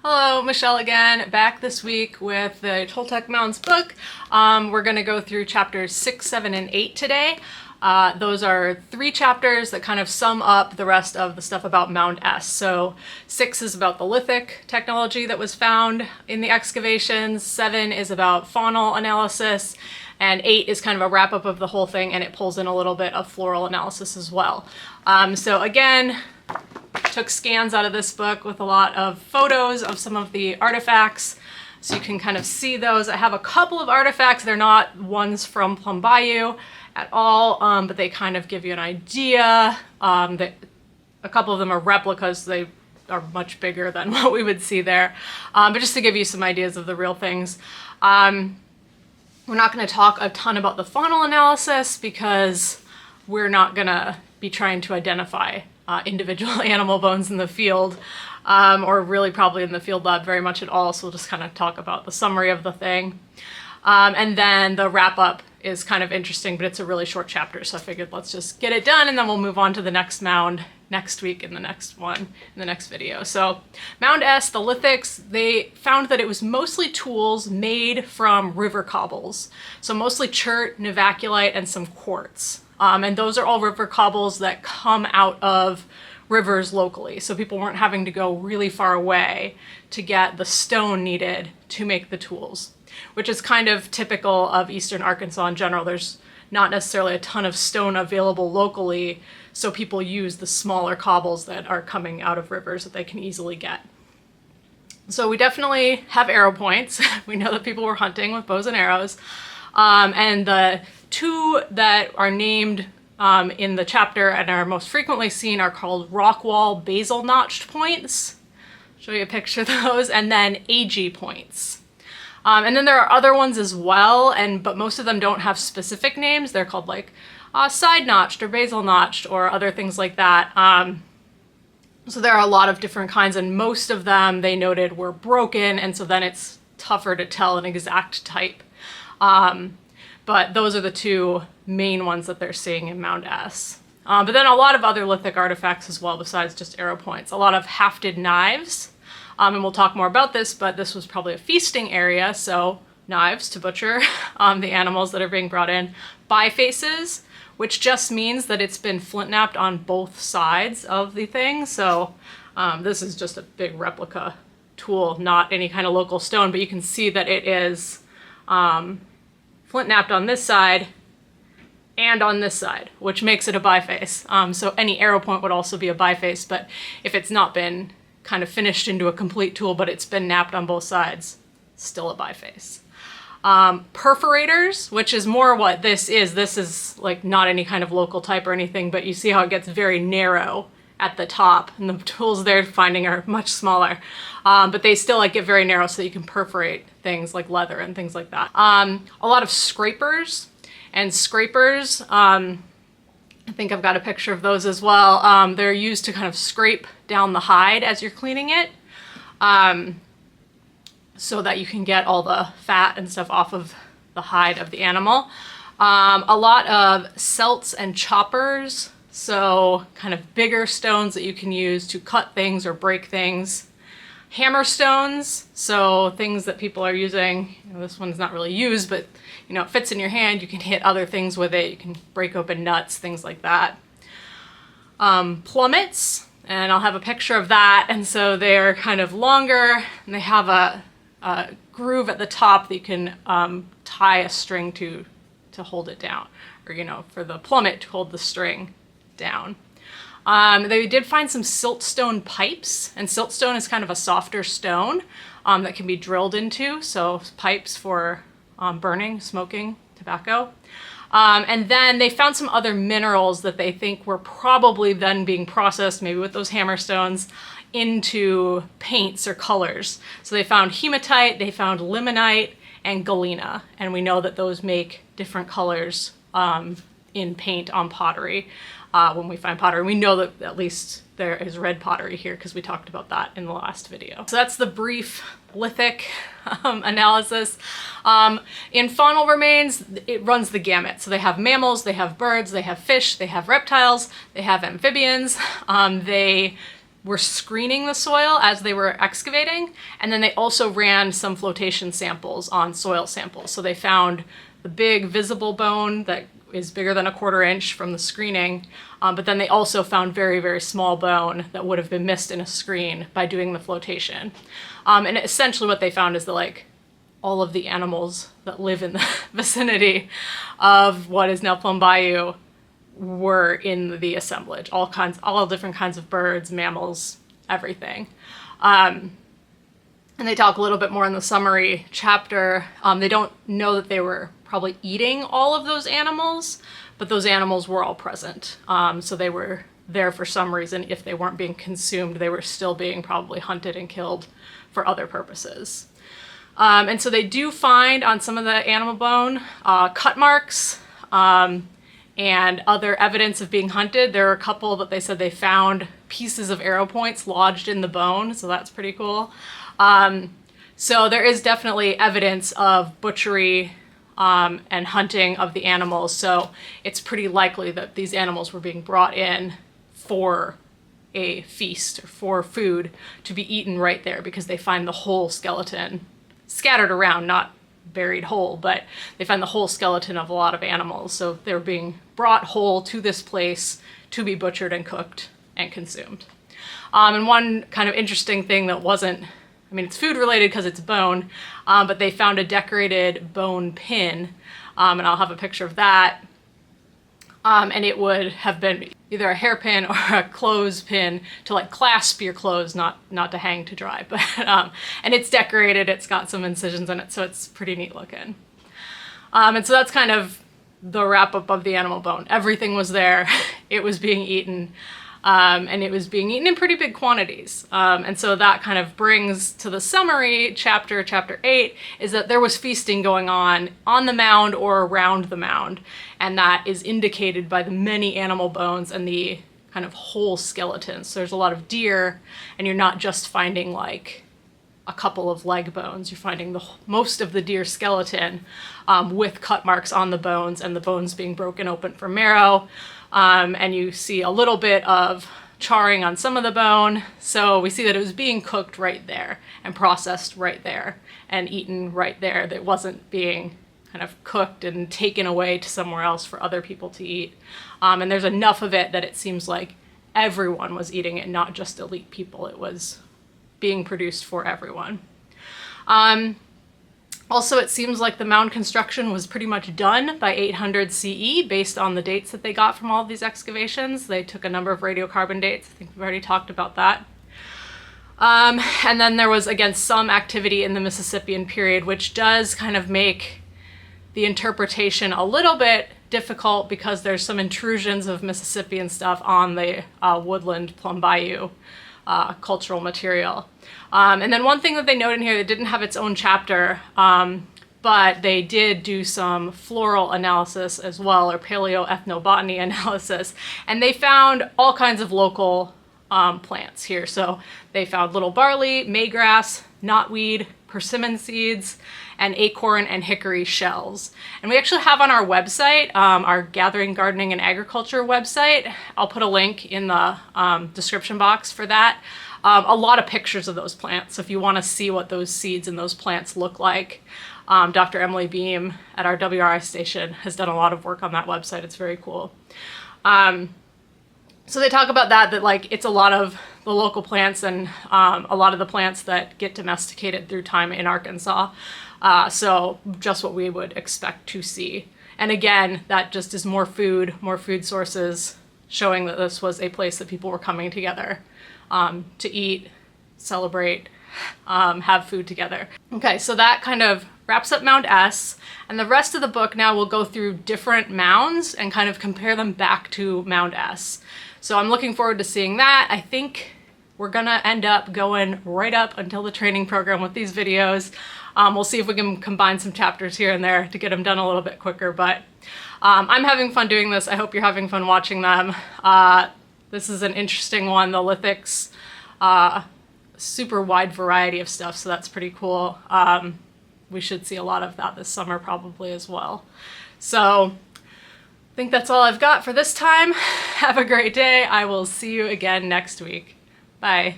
Hello, Michelle again, back this week with the Toltec Mounds book. We're going to go through chapters 6, 7, and 8 today. Those are 3 chapters that kind of sum up the rest of the stuff about Mound S. So 6 is about the lithic technology that was found in the excavations, 7 is about faunal analysis, and 8 is kind of a wrap-up of the whole thing, and it pulls in a little bit of floral analysis as well. So again, took scans out of this book with a lot of photos of some of the artifacts, so you can kind of see those. I have a couple of artifacts. They're not ones from Plum Bayou at all, but they kind of give you an idea. That a couple of them are replicas. They are much bigger than what we would see there, but just to give you some ideas of the real things. We're not going to talk a ton about the faunal analysis because we're not going to be trying to identify individual animal bones in the field, or really probably in the field lab very much at all, so we'll just kind of talk about the summary of the thing. And then the wrap-up is kind of interesting, but it's a really short chapter, so I figured let's just get it done and then we'll move on to the next mound next week in the next one, in the next video. So Mound S, the lithics, they found that it was mostly tools made from river cobbles. So mostly chert, novaculite, and some quartz. And those are all river cobbles that come out of rivers locally. So people weren't having to go really far away to get the stone needed to make the tools, which is kind of typical of Eastern Arkansas in general. There's not necessarily a ton of stone available locally, so people use the smaller cobbles that are coming out of rivers that they can easily get. So we definitely have arrow points. We know that people were hunting with bows and arrows. And the 2 that are named in the chapter and are most frequently seen are called rock wall basal notched points. Show you a picture of those, and then AG points. And then there are other ones as well, but most of them don't have specific names. They're called like side notched or basal notched or other things like that. So there are a lot of different kinds, and most of them they noted were broken, and so then it's tougher to tell an exact type. But those are the 2 main ones that they're seeing in Mound S. But then a lot of other lithic artifacts as well, besides just arrow points. A lot of hafted knives, and we'll talk more about this, but this was probably a feasting area, so knives to butcher the animals that are being brought in. Bifaces, which just means that it's been flint knapped on both sides of the thing. So this is just a big replica tool, not any kind of local stone, but you can see that it is flint knapped on this side and on this side, which makes it a biface. So any arrow point would also be a biface, but if it's not been kind of finished into a complete tool, but it's been knapped on both sides, still a biface. Perforators, which is more what this is like not any kind of local type or anything, but you see how it gets very narrow at the top, and the tools they're finding are much smaller, but they still like get very narrow so that you can perforate things like leather and things like that. A lot of scrapers, and scrapers, I think I've got a picture of those as well. They're used to kind of scrape down the hide as you're cleaning it, so that you can get all the fat and stuff off of the hide of the animal. A lot of celts and choppers, so kind of bigger stones that you can use to cut things or break things. Hammer stones, so things that people are using. This one's not really used, but it fits in your hand. You can hit other things with it. You can break open nuts, things like that. Plummets, and I'll have a picture of that. And so they're kind of longer, and they have a groove at the top that you can tie a string to hold it down, or for the plummet to hold the string down. They did find some siltstone pipes, and siltstone is kind of a softer stone that can be drilled into, so pipes for burning, smoking tobacco. And then they found some other minerals that they think were probably then being processed, maybe with those hammerstones, into paints or colors. So they found hematite, they found limonite, and galena, and we know that those make different colors in paint on pottery. When we find pottery, we know that at least there is red pottery here because we talked about that in the last video. So that's the brief lithic analysis. In faunal remains, it runs the gamut. So they have mammals, they have birds, they have fish, they have reptiles, they have amphibians. They were screening the soil as they were excavating, and then they also ran some flotation samples on soil samples. So they found the big visible bone that is bigger than a 1/4 inch from the screening, but then they also found very, very small bone that would have been missed in a screen by doing the flotation. And essentially what they found is that like all of the animals that live in the vicinity of what is now Plum Bayou were in the assemblage, all different kinds of birds, mammals, everything. And they talk a little bit more in the summary chapter. They don't know that they were probably eating all of those animals, but those animals were all present. So they were there for some reason. If they weren't being consumed, they were still being probably hunted and killed for other purposes. And so they do find on some of the animal bone cut marks, and other evidence of being hunted. There are a couple that they said they found pieces of arrow points lodged in the bone, so that's pretty cool. So there is definitely evidence of butchery and hunting of the animals, so it's pretty likely that these animals were being brought in for a feast or for food to be eaten right there, because they find the whole skeleton scattered around, not buried whole, but they find the whole skeleton of a lot of animals. So they're being brought whole to this place to be butchered and cooked and consumed. And one kind of interesting thing that wasn't, I mean, it's food related because it's bone, but they found a decorated bone pin, and I'll have a picture of that. And it would have been either a hairpin or a clothespin to like clasp your clothes, not to hang to dry. But and it's decorated. It's got some incisions in it, so it's pretty neat looking. And so that's kind of the wrap up of the animal bone. Everything was there. It was being eaten, and it was being eaten in pretty big quantities. And so that kind of brings to the summary chapter 8, is that there was feasting going on the mound or around the mound. And that is indicated by the many animal bones and the kind of whole skeletons. So there's a lot of deer, and you're not just finding like a couple of leg bones. You're finding most of the deer skeleton with cut marks on the bones, and the bones being broken open for marrow. And you see a little bit of charring on some of the bone. So we see that it was being cooked right there and processed right there and eaten right there. That wasn't being kind of cooked and taken away to somewhere else for other people to eat. And there's enough of it that it seems like everyone was eating it, not just elite people. It was being produced for everyone. Also, it seems like the mound construction was pretty much done by 800 CE based on the dates that they got from all of these excavations. They took a number of radiocarbon dates. I think we've already talked about that. And then there was, again, some activity in the Mississippian period, which does kind of make the interpretation a little bit difficult, because there's some intrusions of Mississippian stuff on the woodland Plum Bayou cultural material. And then one thing that they note in here that didn't have its own chapter, but they did do some floral analysis as well, or paleoethnobotany analysis, and they found all kinds of local plants here. So they found little barley, maygrass, knotweed, persimmon seeds, and acorn and hickory shells. And we actually have on our website, our Gathering, Gardening, and Agriculture website, I'll put a link in the description box for that, a lot of pictures of those plants. So if you want to see what those seeds and those plants look like, Dr. Emily Beam at our WRI station has done a lot of work on that website. It's very cool. So they talk about that like it's a lot of the local plants and a lot of the plants that get domesticated through time in Arkansas. So just what we would expect to see. And again, that just is more food sources, showing that this was a place that people were coming together to eat, celebrate, have food together. Okay, so that kind of wraps up Mound S, and the rest of the book now will go through different mounds and kind of compare them back to Mound S. So I'm looking forward to seeing that. I think we're gonna end up going right up until the training program with these videos. We'll see if we can combine some chapters here and there to get them done a little bit quicker, but I'm having fun doing this. I hope you're having fun watching them. This is an interesting one, the lithics, super wide variety of stuff, so that's pretty cool. We should see a lot of that this summer probably as well. So I think that's all I've got for this time. Have a great day. I will see you again next week. Bye.